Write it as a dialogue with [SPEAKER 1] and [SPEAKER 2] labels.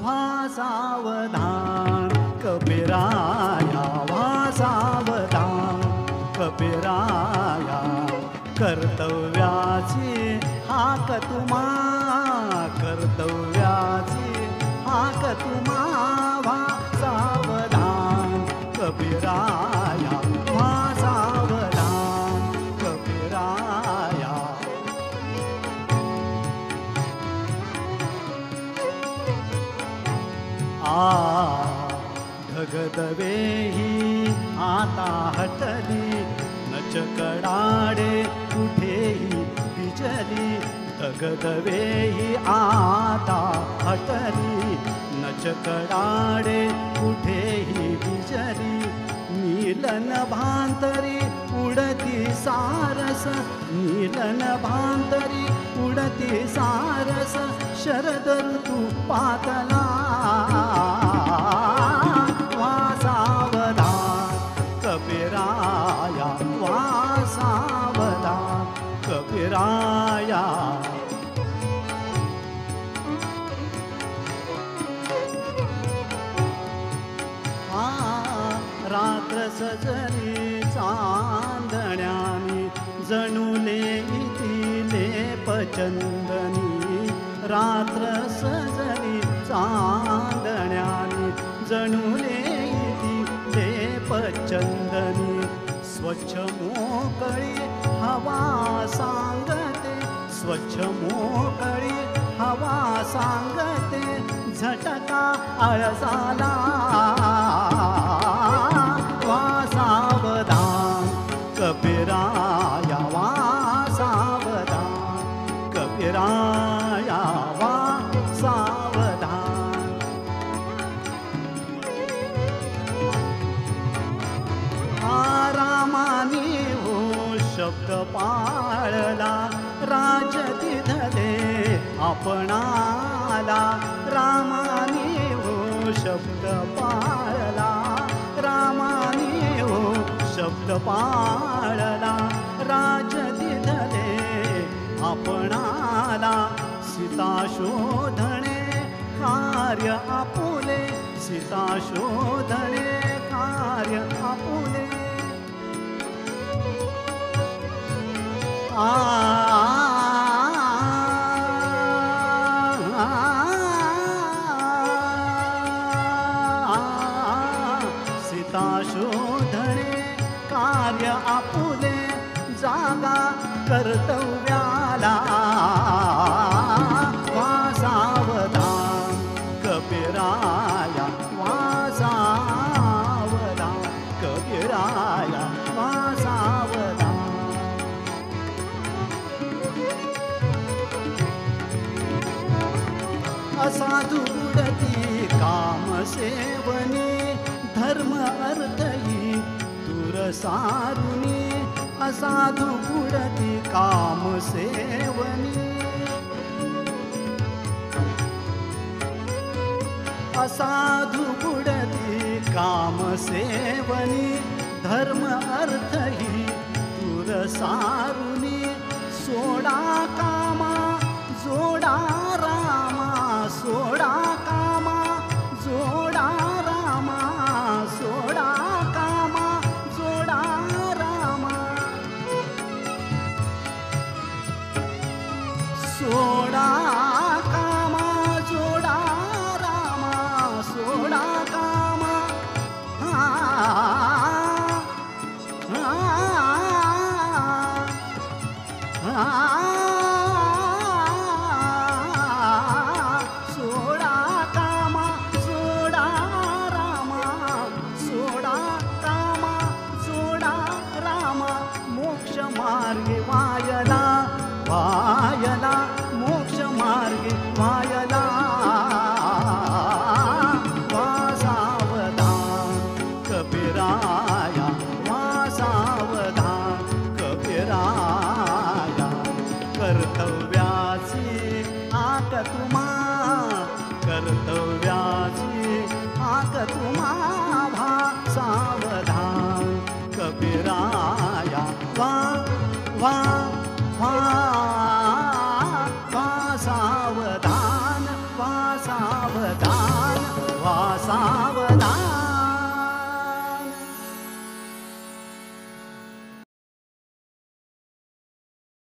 [SPEAKER 1] व्हा सावधान कबीराया, व्हा सावधान कबीराया. कर्तव्याची हाक तुम्हा, कर्तव्याची हाक तुम्हा. व्हा सावधान कबीराया, व्हा सावधान कबीराया. ढगदवेही आता हटली, नचकडाडे कुठेही बिजली. ढगदवेही आता हटली, नचकडाडे कुठेही बिजली. नीलन भांतरी उडती सारस, नीलन भांतरी उडती सारस. शरद ऋतू पातला, व्हा सावधान कबीराया, व्हा सावधान कबीराया. रात्र सजली चांदण्यानी, जणूले इतिले पचंदनी. रात्र सजली चांदण्यानी, जणूले इतिले पचंदनी. स्वच्छ मोकळी हवा सांगते, स्वच्छ मोकळी हवा सांगते. झटका आळसाला, व्हा सावधान कबीराया, व्हा सावधान कबीराया, व्हा सावधान. रामाने हो शब्द पाळला, राज तिथले आपणाला. रामाने हो शब्द पाळला, रामाने हो शब्द पाळला. राज तिथले आपणाला. सीता शोधणे कार्य आपुले, सीता शोधणे कार्य आपुले. सीता शोधणे कार्य आपुले. जागा कर्तव्याला, व्हा सावधान कबीराया, व्हा सावधान कबीराया, व्हा सावधान. असाधू बुडती कामसेवनी, धर्म अर्थही दूर सारुनी. असाधू बुडती कामसेवनी, असाधू बुडती कामसेवनी. धर्म अर्थही दूर सारुनी. सोडा कामा जोडा रामा, सोडा कामा जोडा रामा. सोडा कामा जोडा रामा. सोडा कामा जोडा रामा, सोडा कामा. सोडा कामा जोडा रामा, सोडा कामा जोडा रामा. मोक्ष मार्गे वायला, वायला मोक्ष मार्गे वायला. व्हा सावधान कबीराया, व्हा सावधान कबीराया. कर्तव्याची हाक तुम्हा, कर्तव्याची हाक तुम्हा.